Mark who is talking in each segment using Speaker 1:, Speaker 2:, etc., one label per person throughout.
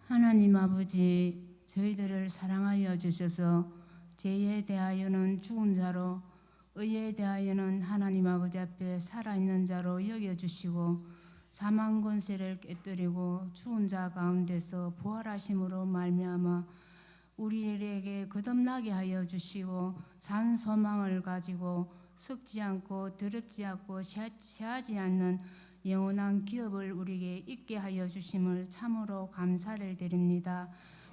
Speaker 1: 하나님 아버지, 저희들을 사랑하여 주셔서 죄에 대하여는 죽은 자로, 의에 대하여는 하나님 아버지 앞에 살아있는 자로 여겨주시고, 사망 권세를 깨뜨리고 죽은 자 가운데서 부활하심으로 말미암아 우리에게 거듭나게 하여 주시고, 산 소망을 가지고 썩지 않고 더럽지 않고 쇠하지 않는 영원한 기업을 우리에게 있게 하여 주심을 참으로 감사를 드립니다.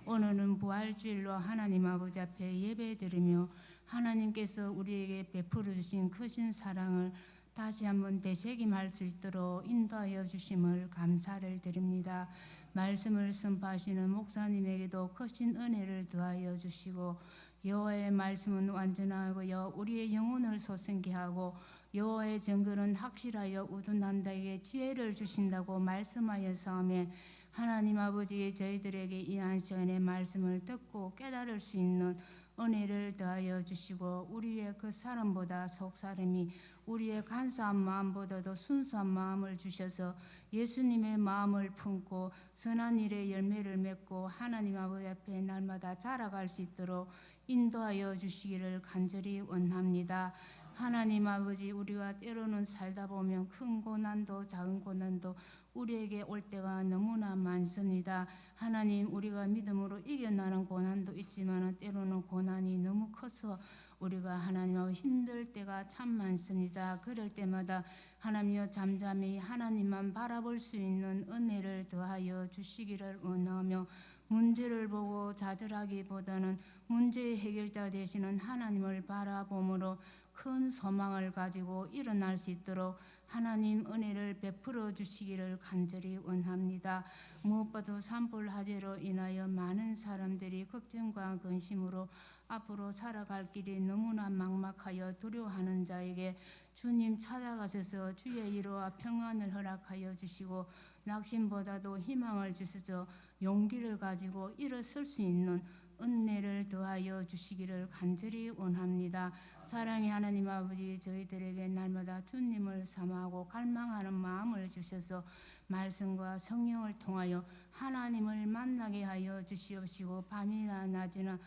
Speaker 1: 오늘은 부활주일로 하나님 아버지 앞에 예배드리며 하나님께서 우리에게 베풀어 주신 크신 사랑을 다시 한번 되새김할 수 있도록 인도하여 주심을 감사를 드립니다. 말씀을 선포하시는 목사님에게도 크신 은혜를 더하여 주시고, 여호와의 말씀은 완전하고요 우리의 영혼을 소생케 하고 여호와의 증거는 확실하여 우둔한자에게 지혜를 주신다고 말씀하여서며, 하나님 아버지, 저희들에게 이 한 시간의 말씀을 듣고 깨달을 수 있는 은혜를 더하여 주시고, 우리의 그 사람보다 속사람이 우리의 간사한 마음보다도 순수한 마음을 주셔서 예수님의 마음을 품고 선한 일의 열매를 맺고 하나님 아버지 앞에 날마다 자라갈 수 있도록 인도하여 주시기를 간절히 원합니다. 하나님 아버지, 우리가 때로는 살다 보면 큰 고난도 작은 고난도 우리에게 올 때가 너무나 많습니다. 하나님, 우리가 믿음으로 이겨나는 고난도 있지만 때로는 고난이 너무 커서 우리가 하나님하고 힘들 때가 참 많습니다. 그럴 때마다 하나님여 잠잠히 하나님만 바라볼 수 있는 은혜를 더하여 주시기를 원하며, 문제를 보고 좌절하기보다는 문제의 해결자 되시는 하나님을 바라봄으로 큰 소망을 가지고 일어날 수 있도록 하나님 은혜를 베풀어 주시기를 간절히 원합니다. 무엇보다 산불 화재로 인하여 많은 사람들이 걱정과 근심으로 앞으로 살아갈 길이 너무나 막막하여 두려워하는 자에게 주님 찾아가셔서 주의 위로와 평안을 허락하여 주시고, 낙심보다도 희망을 주셔서 용기를 가지고 일어설 수 있는 은혜를 더하여 주시기를 간절히 원합니다. 사랑의 하나님 아버지, 저희들에게 날마다 주님을 사모하고 갈망하는 마음을 주셔서 말씀과 성령을 통하여 하나님을 만나게 하여 주시옵시고, 밤이나 낮이나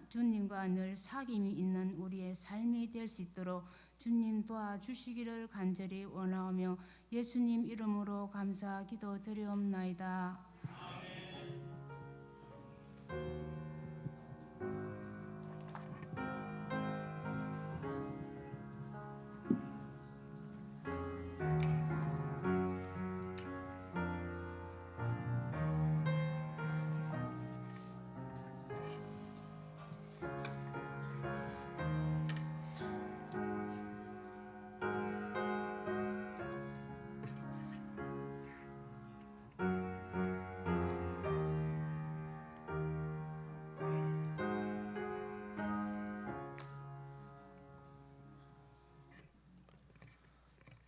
Speaker 1: 주님과 늘 사귐이 있는 우리의 삶이 될 수 있도록 주님 도와주시기를 간절히 원하오며 예수님 이름으로 감사 기도드리옵나이다.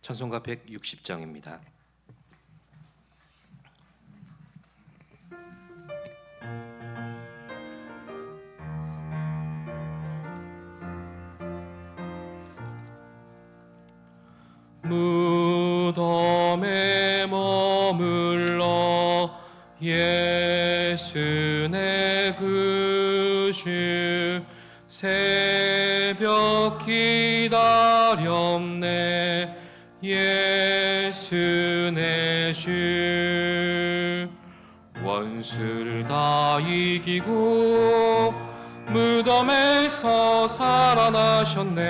Speaker 2: 찬송가 160장입니다.
Speaker 3: 무덤에 머물러 예수 내 구주 새벽 기다렸네. 예수 내 주 원수를 다 이기고 무덤에서 살아나셨네.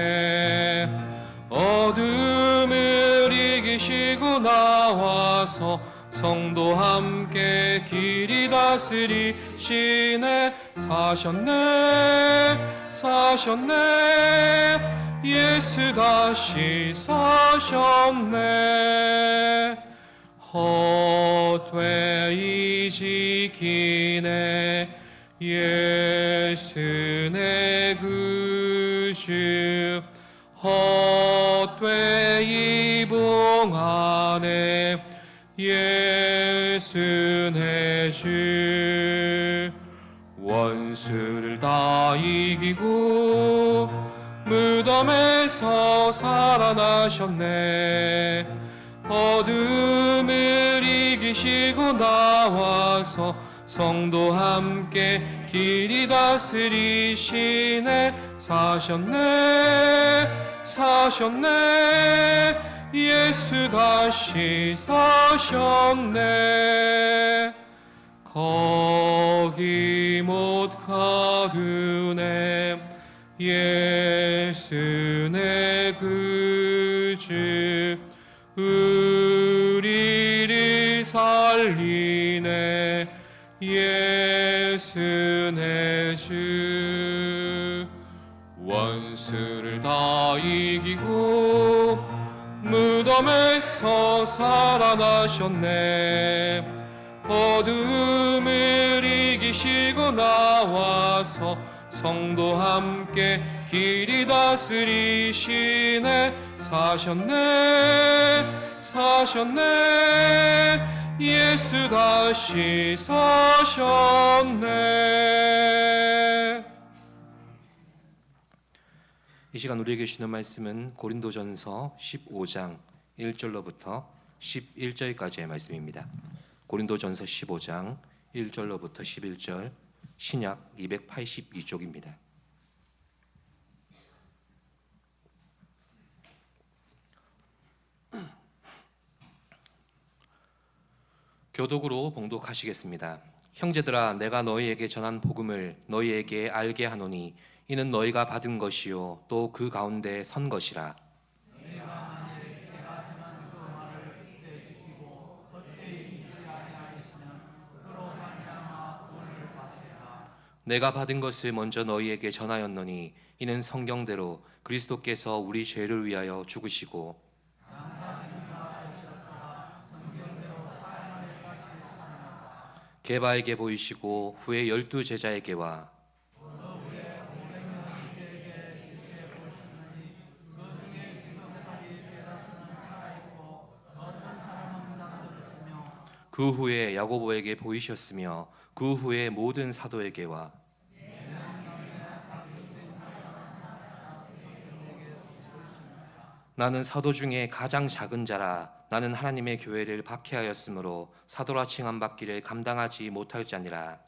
Speaker 3: 어둠을 이기시고 나와서 성도 함께 길이 다스리시네. 사셨네 예수 다시 사셨네. 헛되이 지키네. 예수 내 구주 헛되이 봉하네. 예수 내 주 원수를 다 이기고 무덤에서 살아나셨네. 어둠을 이기시고 나와서 성도 함께 길이 다스리시네. 사셨네 예수 다시 사셨네. 거기 못 가두네 예수 내 구주. 우리를 살리네 예수 내 주. 원수를 다 이기고 무덤에서 살아나셨네. 어둠을 이기시고 나와서 성도 함께 길이 다스리시네. 사셨네 예수 다시 사셨네.
Speaker 2: 이 시간 우리에게 주시는 말씀은 고린도전서 15장 1절로부터 11절까지의 말씀입니다. 고린도전서 15장 1절로부터 11절, 신약 282쪽입니다. 교독으로 봉독하시겠습니다. 형제들아, 내가 너희에게 전한 복음을 너희에게 알게 하노니 이는 너희가 받은 것이요 또 그 가운데 선 것이라. 내가 받은 것을 먼저 너희에게 전하였노니 이는 성경대로 그리스도께서 우리 죄를 위하여 죽으시고 게바에게 보이시고 후에 12 제자에게와 그 후에 야고보에게 보이셨으며 그 후에 모든 사도에게와 나는 사도 중에 가장 작은 자라. 나는 하나님의 교회를 박해하였으므로 사도라 칭함 받기를 감당하지 못할 자니라.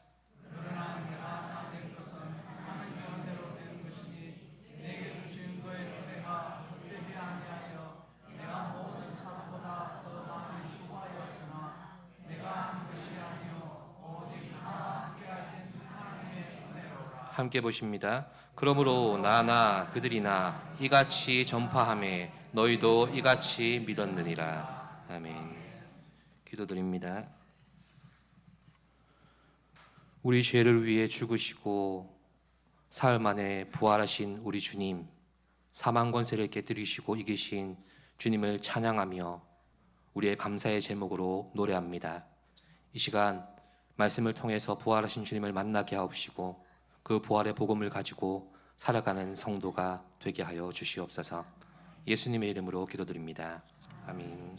Speaker 2: 함께 보십니다. 그러므로 나나 그들이나 이같이 전파하매 너희도 이같이 믿었느니라. 아멘. 기도드립니다. 우리 죄를 위해 죽으시고 사흘 만에 부활하신 우리 주님, 사망 권세를 깨뜨리시고 이기신 주님을 찬양하며 우리의 감사의 제목으로 노래합니다. 이 시간 말씀을 통해서 부활하신 주님을 만나게 하옵시고 그 부활의 복음을 가지고 살아가는 성도가 되게 하여 주시옵소서. 예수님의 이름으로 기도드립니다. 아멘.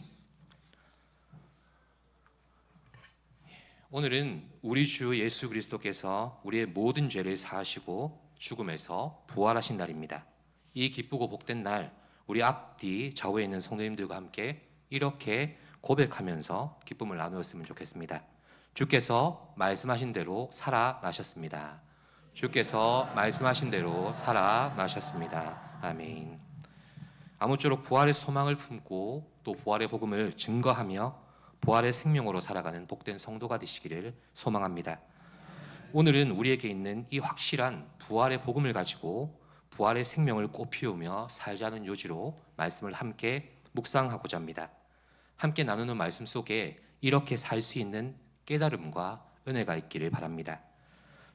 Speaker 2: 오늘은 우리 주 예수 그리스도께서 우리의 모든 죄를 사하시고 죽음에서 부활하신 날입니다. 이 기쁘고 복된 날, 우리 앞뒤 좌우에 있는 성도님들과 함께 이렇게 고백하면서 기쁨을 나누었으면 좋겠습니다. 주께서 말씀하신 대로 살아나셨습니다. 주께서 말씀하신 대로 살아나셨습니다. 아멘. 아무쪼록 부활의 소망을 품고 또 부활의 복음을 증거하며 부활의 생명으로 살아가는 복된 성도가 되시기를 소망합니다. 오늘은 우리에게 있는 이 확실한 부활의 복음을 가지고 부활의 생명을 꽃피우며 살자는 요지로 말씀을 함께 묵상하고자 합니다. 함께 나누는 말씀 속에 이렇게 살 수 있는 깨달음과 은혜가 있기를 바랍니다.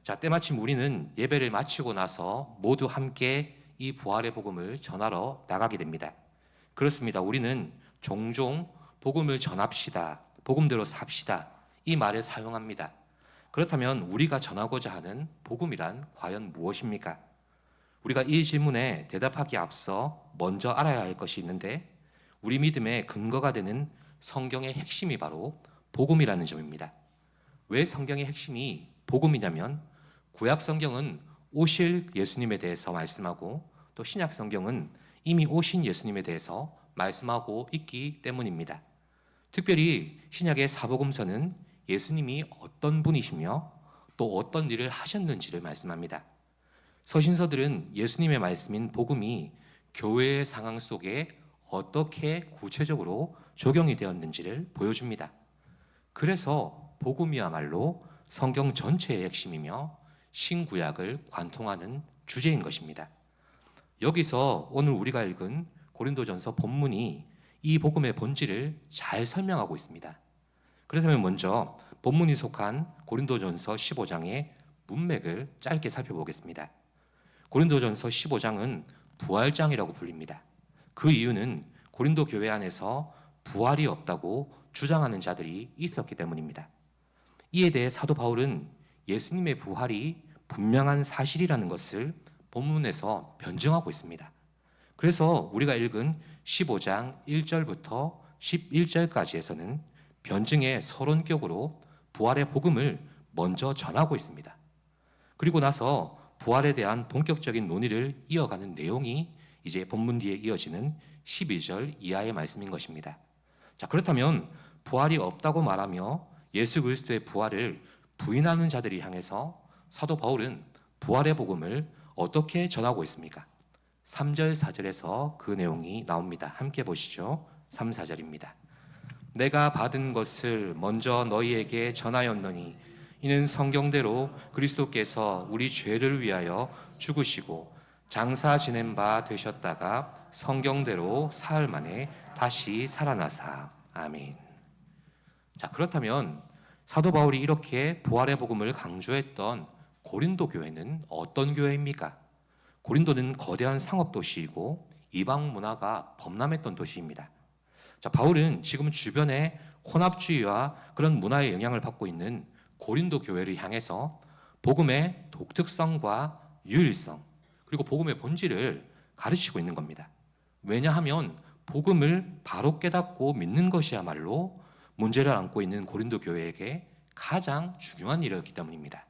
Speaker 2: 자, 때마침 우리는 예배를 마치고 나서 모두 함께 이 부활의 복음을 전하러 나가게 됩니다. 그렇습니다. 우리는 종종 복음을 전합시다, 복음대로 삽시다 이 말을 사용합니다. 그렇다면 우리가 전하고자 하는 복음이란 과연 무엇입니까? 우리가 이 질문에 대답하기에 앞서 먼저 알아야 할 것이 있는데 우리 믿음의 근거가 되는 성경의 핵심이 바로 복음이라는 점입니다. 왜 성경의 핵심이 복음이냐면 구약 성경은 오실 예수님에 대해서 말씀하고 또 신약 성경은 이미 오신 예수님에 대해서 말씀하고 있기 때문입니다. 특별히 신약의 사복음서는 예수님이 어떤 분이시며 또 어떤 일을 하셨는지를 말씀합니다. 서신서들은 예수님의 말씀인 복음이 교회의 상황 속에 어떻게 구체적으로 적용이 되었는지를 보여줍니다. 그래서 복음이야말로 성경 전체의 핵심이며 신구약을 관통하는 주제인 것입니다. 여기서 오늘 우리가 읽은 고린도전서 본문이 이 복음의 본질을 잘 설명하고 있습니다. 그렇다면 먼저 본문이 속한 고린도전서 15장의 문맥을 짧게 살펴보겠습니다. 고린도전서 15장은 부활장이라고 불립니다. 그 이유는 고린도 교회 안에서 부활이 없다고 주장하는 자들이 있었기 때문입니다. 이에 대해 사도 바울은 예수님의 부활이 분명한 사실이라는 것을 본문에서 변증하고 있습니다. 그래서 우리가 읽은 15장 1절부터 11절까지에서는 변증의 서론격으로 부활의 복음을 먼저 전하고 있습니다. 그리고 나서 부활에 대한 본격적인 논의를 이어가는 내용이 이제 본문 뒤에 이어지는 12절 이하의 말씀인 것입니다. 자, 그렇다면 부활이 없다고 말하며 예수 그리스도의 부활을 부인하는 자들이 향해서 사도 바울은 부활의 복음을 어떻게 전하고 있습니까? 3절, 4절에서 그 내용이 나옵니다. 함께 보시죠. 3, 4절입니다. 내가 받은 것을 먼저 너희에게 전하였노니 이는 성경대로 그리스도께서 우리 죄를 위하여 죽으시고 장사 지낸 바 되셨다가 성경대로 사흘 만에 다시 살아나사. 아멘. 자, 그렇다면 사도 바울이 이렇게 부활의 복음을 강조했던 고린도 교회는 어떤 교회입니까? 고린도는 거대한 상업 도시이고 이방 문화가 범람했던 도시입니다. 자, 바울은 지금 주변에 혼합주의와 그런 문화의 영향을 받고 있는 고린도 교회를 향해서 복음의 독특성과 유일성 그리고 복음의 본질을 가르치고 있는 겁니다. 왜냐하면 복음을 바로 깨닫고 믿는 것이야말로 문제를 안고 있는 고린도 교회에게 가장 중요한 일이었기 때문입니다.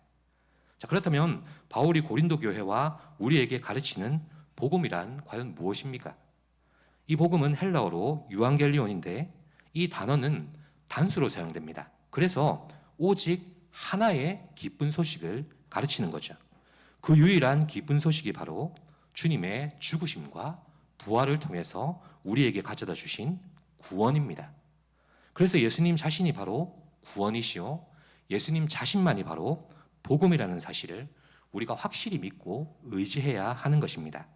Speaker 2: 자, 그렇다면 바울이 고린도 교회와 우리에게 가르치는 복음이란 과연 무엇입니까? 이 복음은 헬라어로 유앙겔리온인데 이 단어는 단수로 사용됩니다. 그래서 오직 하나의 기쁜 소식을 가르치는 거죠. 그 유일한 기쁜 소식이 바로 주님의 죽으심과 부활을 통해서 우리에게 가져다 주신 구원입니다. 그래서 예수님 자신이 바로 구원이시요 예수님 자신만이 바로 복음이라는 사실을 우리가 확실히 믿고 의지해야 하는 것입니다.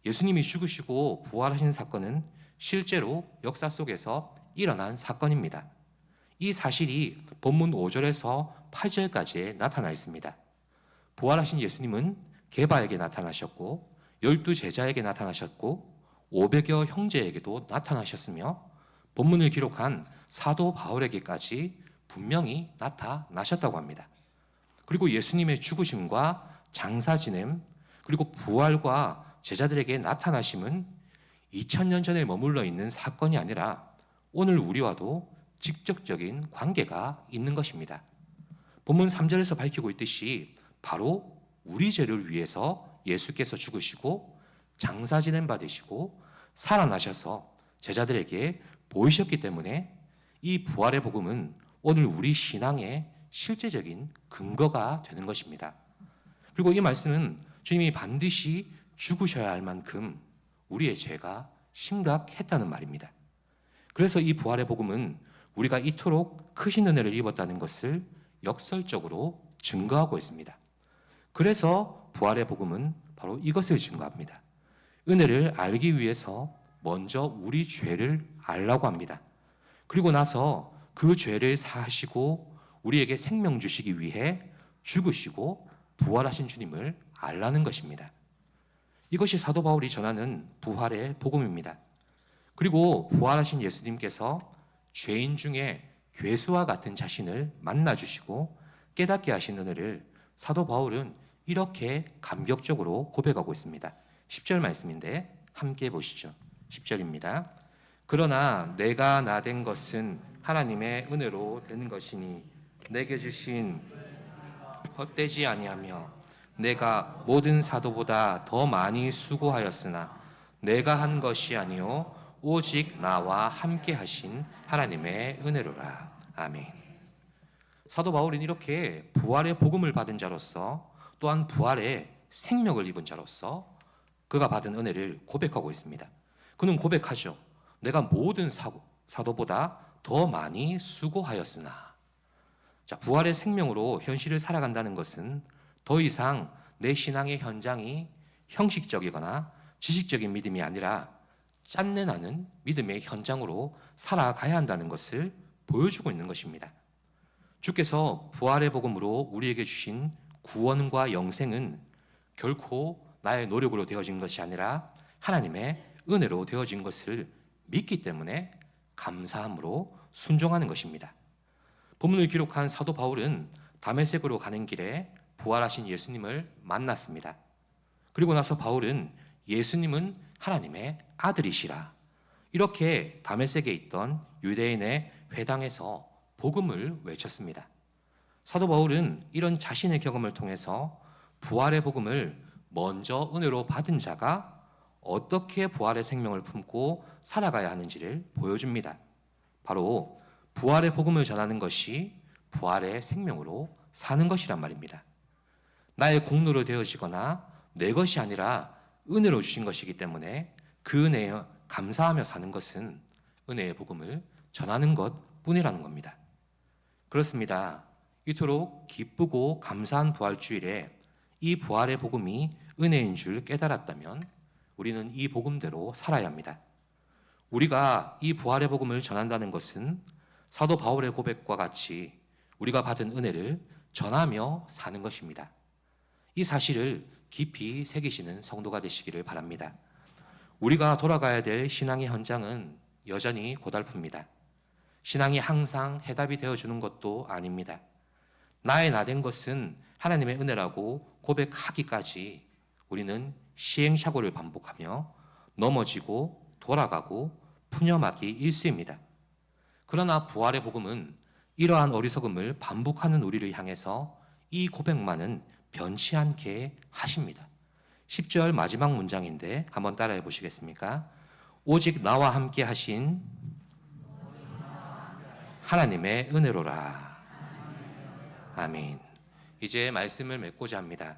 Speaker 2: 예수님이 죽으시고 부활하신 사건은 실제로 역사 속에서 일어난 사건입니다. 이 사실이 본문 5절에서 8절까지에 나타나 있습니다. 부활하신 예수님은 게바에게 나타나셨고 12제자에게 나타나셨고 500여 형제에게도 나타나셨으며 본문을 기록한 사도 바울에게까지 분명히 나타나셨다고 합니다. 그리고 예수님의 죽으심과 장사 지냄 그리고 부활과 제자들에게 나타나심은 2000년 전에 머물러 있는 사건이 아니라 오늘 우리와도 직접적인 관계가 있는 것입니다. 본문 3절에서 밝히고 있듯이 바로 우리 죄를 위해서 예수께서 죽으시고 장사 지냄 바 되시고 살아나셔서 제자들에게 보이셨기 때문에 이 부활의 복음은 오늘 우리 신앙의 실제적인 근거가 되는 것입니다. 그리고 이 말씀은 주님이 반드시 죽으셔야 할 만큼 우리의 죄가 심각했다는 말입니다. 그래서 이 부활의 복음은 우리가 이토록 크신 은혜를 입었다는 것을 역설적으로 증거하고 있습니다. 그래서 부활의 복음은 바로 이것을 증거합니다. 은혜를 알기 위해서 먼저 우리 죄를 알라고 합니다. 그리고 나서 그 죄를 사하시고 우리에게 생명 주시기 위해 죽으시고 부활하신 주님을 알라는 것입니다. 이것이 사도 바울이 전하는 부활의 복음입니다. 그리고 부활하신 예수님께서 죄인 중에 괴수와 같은 자신을 만나주시고 깨닫게 하신 은혜를 사도 바울은 이렇게 감격적으로 고백하고 있습니다. 10절 말씀인데 함께 보시죠. 10절입니다. 그러나 내가 나된 것은 하나님의 은혜로 된 것이니 내게 주신 헛되지 아니하며 내가 모든 사도보다 더 많이 수고하였으나 내가 한 것이 아니요 오직 나와 함께 하신 하나님의 은혜로라. 아멘. 사도 바울은 이렇게 부활의 복음을 받은 자로서 또한 부활의 생명을 입은 자로서 그가 받은 은혜를 고백하고 있습니다. 그는 고백하죠. 내가 모든 사도보다 더 많이 수고하였으나. 자, 부활의 생명으로 현실을 살아간다는 것은 더 이상 내 신앙의 현장이 형식적이거나 지식적인 믿음이 아니라 짠내나는 믿음의 현장으로 살아가야 한다는 것을 보여주고 있는 것입니다. 주께서 부활의 복음으로 우리에게 주신 구원과 영생은 결코 나의 노력으로 되어진 것이 아니라 하나님의 은혜로 되어진 것을 믿기 때문에 감사함으로 순종하는 것입니다. 본문을 기록한 사도 바울은 다메섹으로 가는 길에 부활하신 예수님을 만났습니다. 그리고 나서 바울은 예수님은 하나님의 아들이시라, 이렇게 다메섹에 있던 유대인의 회당에서 복음을 외쳤습니다. 사도 바울은 이런 자신의 경험을 통해서 부활의 복음을 먼저 은혜로 받은 자가 어떻게 부활의 생명을 품고 살아가야 하는지를 보여줍니다. 바로 부활의 복음을 전하는 것이 부활의 생명으로 사는 것이란 말입니다. 나의 공로로 되어지거나 내 것이 아니라 은혜로 주신 것이기 때문에 그 은혜에 감사하며 사는 것은 은혜의 복음을 전하는 것뿐이라는 겁니다. 그렇습니다. 이토록 기쁘고 감사한 부활주일에 이 부활의 복음이 은혜인 줄 깨달았다면 우리는 이 복음대로 살아야 합니다. 우리가 이 부활의 복음을 전한다는 것은 사도 바울의 고백과 같이 우리가 받은 은혜를 전하며 사는 것입니다. 이 사실을 깊이 새기시는 성도가 되시기를 바랍니다. 우리가 돌아가야 될 신앙의 현장은 여전히 고달픕니다. 신앙이 항상 해답이 되어주는 것도 아닙니다. 나의 나된 것은 하나님의 은혜라고 고백하기까지 우리는 시행착오를 반복하며 넘어지고 돌아가고 푸념하기 일쑤입니다. 그러나 부활의 복음은 이러한 어리석음을 반복하는 우리를 향해서 이 고백만은 변치 않게 하십니다. 10절 마지막 문장인데 한번 따라해 보시겠습니까? 오직 나와 함께 하신 하나님의 은혜로라. 아멘. 이제 말씀을 맺고자 합니다.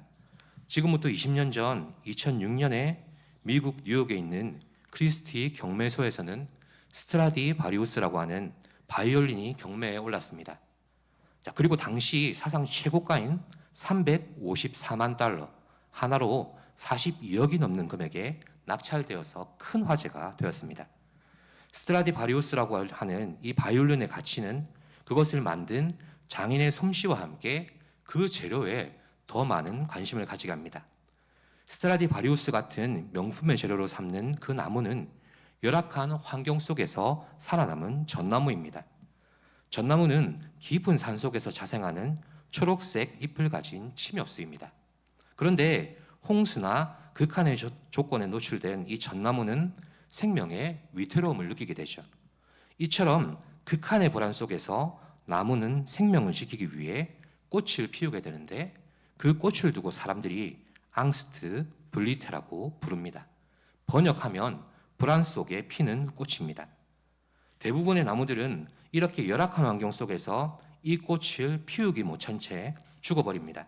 Speaker 2: 지금부터 20년 전 2006년에 미국 뉴욕에 있는 크리스티 경매소에서는 스트라디 바리우스라고 하는 바이올린이 경매에 올랐습니다. 자, 그리고 당시 사상 최고가인 354만 달러, 하나로 42억이 넘는 금액에 낙찰되어서 큰 화제가 되었습니다. 스트라디 바리우스라고 하는 이 바이올린의 가치는 그것을 만든 장인의 솜씨와 함께 그 재료에 더 많은 관심을 가지게 합니다. 스트라디 바리우스 같은 명품의 재료로 삼는 그 나무는 열악한 환경 속에서 살아남은 전나무입니다. 전나무는 깊은 산 속에서 자생하는 초록색 잎을 가진 침엽수입니다. 그런데 홍수나 극한의 조건에 노출된 이 전나무는 생명의 위태로움을 느끼게 되죠. 이처럼 극한의 불안 속에서 나무는 생명을 지키기 위해 꽃을 피우게 되는데 그 꽃을 두고 사람들이 앙스트 블리테라고 부릅니다. 번역하면 불안 속에 피는 꽃입니다. 대부분의 나무들은 이렇게 열악한 환경 속에서 이 꽃을 피우기 못한 채 죽어버립니다.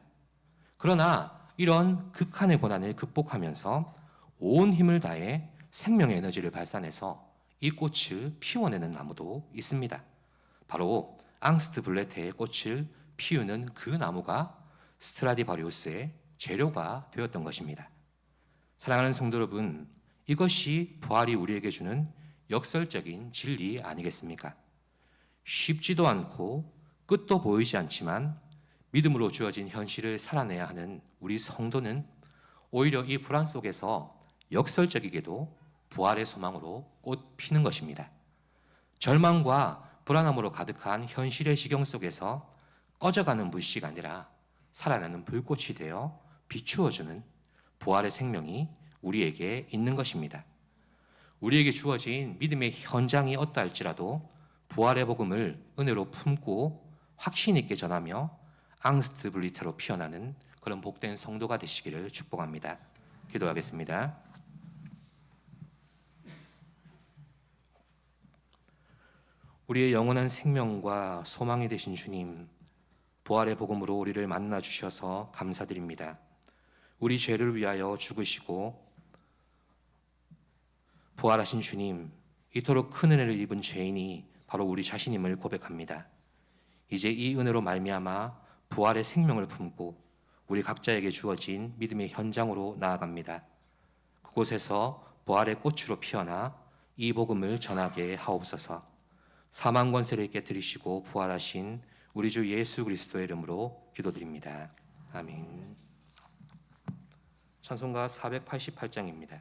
Speaker 2: 그러나 이런 극한의 고난을 극복하면서 온 힘을 다해 생명의 에너지를 발산해서 이 꽃을 피워내는 나무도 있습니다. 바로 앙스트 블레테의 꽃을 피우는 그 나무가 스트라디바리우스의 재료가 되었던 것입니다. 사랑하는 성도 여러분, 이것이 부활이 우리에게 주는 역설적인 진리 아니겠습니까? 쉽지도 않고 끝도 보이지 않지만 믿음으로 주어진 현실을 살아내야 하는 우리 성도는 오히려 이 불안 속에서 역설적이게도 부활의 소망으로 꽃 피는 것입니다. 절망과 불안함으로 가득한 현실의 지경 속에서 꺼져가는 불씨가 아니라 살아나는 불꽃이 되어 비추어주는 부활의 생명이 우리에게 있는 것입니다. 우리에게 주어진 믿음의 현장이 어떠할지라도 부활의 복음을 은혜로 품고 확신 있게 전하며 앙스트 블리테로 피어나는 그런 복된 성도가 되시기를 축복합니다. 기도하겠습니다. 우리의 영원한 생명과 소망이 되신 주님, 부활의 복음으로 우리를 만나 주셔서 감사드립니다. 우리 죄를 위하여 죽으시고 부활하신 주님, 이토록 큰 은혜를 입은 죄인이 바로 우리 자신임을 고백합니다. 이제 이 은혜로 말미암아 부활의 생명을 품고 우리 각자에게 주어진 믿음의 현장으로 나아갑니다. 그곳에서 부활의 꽃으로 피어나 이 복음을 전하게 하옵소서. 사망 권세를 깨뜨리시고 부활하신 우리 주 예수 그리스도의 이름으로 기도드립니다. 아멘. 찬송가 488장입니다.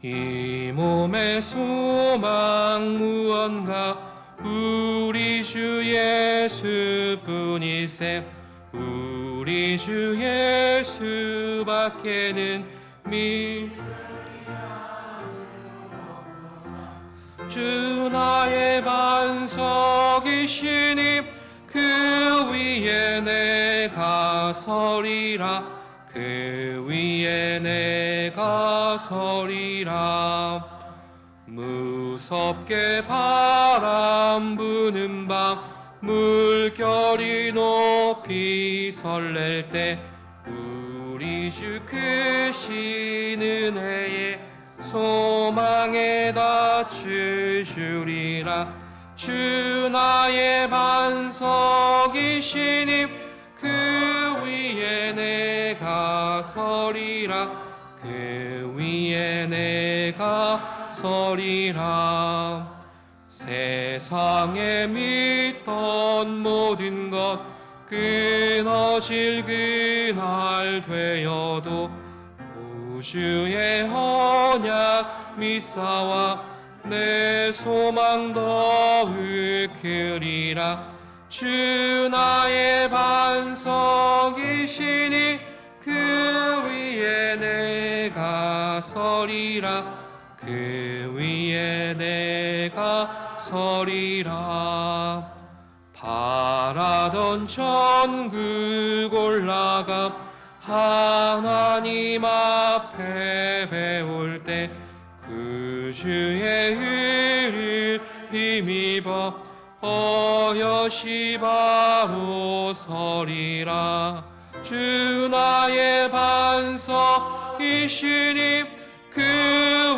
Speaker 3: 이 몸의 소망 무언가 우리 주 예수뿐이세. 우리 주 예수밖에는 주 나의 반석이시니 그 위에 내가 서리라. 그 위에 내가 서리라. 무섭게 바람 부는 밤 물결이 높이 설렐 때 우리 주 크신 은혜에 소망에 닫혀주리라. 주 나의 반석이시니 그 위에 내가 서리라. 그 위에 내가 서리라. 세상에 믿던 모든 것 끊어질 그날 되어도 우주의 언약 미사와 내 소망 더욱 크리라. 주 나의 반석이시니 그 위에 내가 서리라. 그 위에 내가 서리라. 바라던 천국 올라가 하나님 앞에 배울 때 그 주의 의를 힘입어 어여시 바로 서리라. 주 나의 반석이시니 그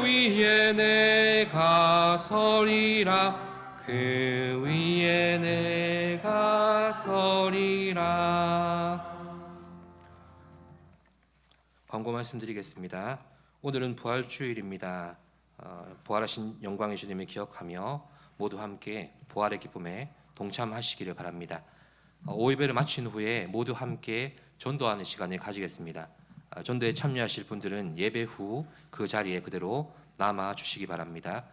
Speaker 3: 위에 내가 서리라. 그 위에 내가 서리라.
Speaker 2: 광고 말씀드리겠습니다. 오늘은 부활주일입니다. 부활하신 영광의 주님을 기억하며 모두 함께 부활의 기쁨에 동참하시기를 바랍니다. 5예배를 마친 후에 모두 함께 전도하는 시간을 가지겠습니다. 전도에 참여하실 분들은 예배 후 그 자리에 그대로 남아 주시기 바랍니다.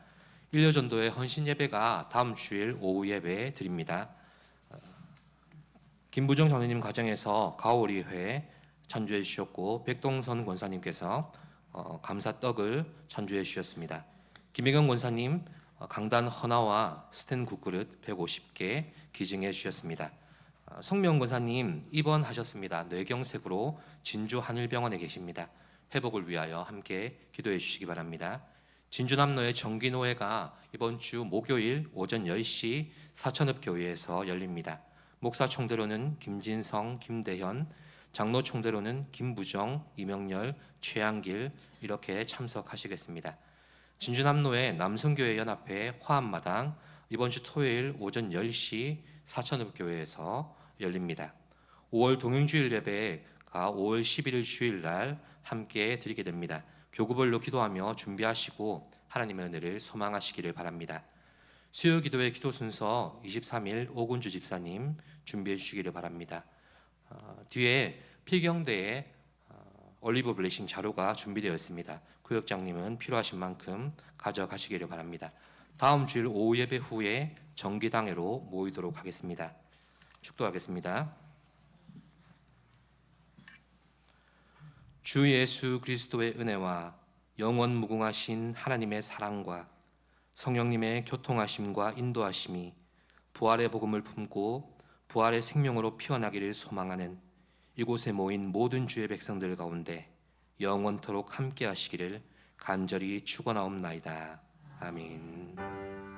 Speaker 2: 일요전도의 헌신 예배가 다음 주일 오후 예배 드립니다. 김부정 장로님 가정에서 가오리회 찬주해 주셨고 백동선 권사님께서 감사떡을 찬주해 주셨습니다. 김혜경 권사님 강단 헌화와 스텐 국그릇 150개 기증해 주셨습니다. 성명 권사님 입원하셨습니다. 뇌경색으로 진주 하늘병원에 계십니다. 회복을 위하여 함께 기도해 주시기 바랍니다. 진주남로의 정기노회가 이번 주 목요일 오전 10시 사천읍교회에서 열립니다. 목사 총대로는 김진성, 김대현, 장로 총대로는 김부정, 이명렬, 최양길 이렇게 참석하시겠습니다. 진주남로의 남성교회 연합회 화합마당 이번 주 토요일 오전 10시 사천읍교회에서 열립니다. 5월 동행주일 예배가 5월 11일 주일날 함께 드리게 됩니다. 교구별로 기도하며 준비하시고 하나님의 은혜를 소망하시기를 바랍니다. 수요 기도의 기도 순서 23일 오군주 집사님 준비해 주시기를 바랍니다. 뒤에 필경대에 올리브 블레싱 자료가 준비되어 있습니다. 구역장님은 필요하신 만큼 가져가시기를 바랍니다. 다음 주일 오후 예배 후에 정기당회로 모이도록 하겠습니다. 축도하겠습니다. 주 예수 그리스도의 은혜와 영원 무궁하신 하나님의 사랑과 성령님의 교통하심과 인도하심이 부활의 복음을 품고 부활의 생명으로 피어나기를 소망하는 이곳에 모인 모든 주의 백성들 가운데 영원토록 함께 하시기를 간절히 축원하옵나이다. 아멘.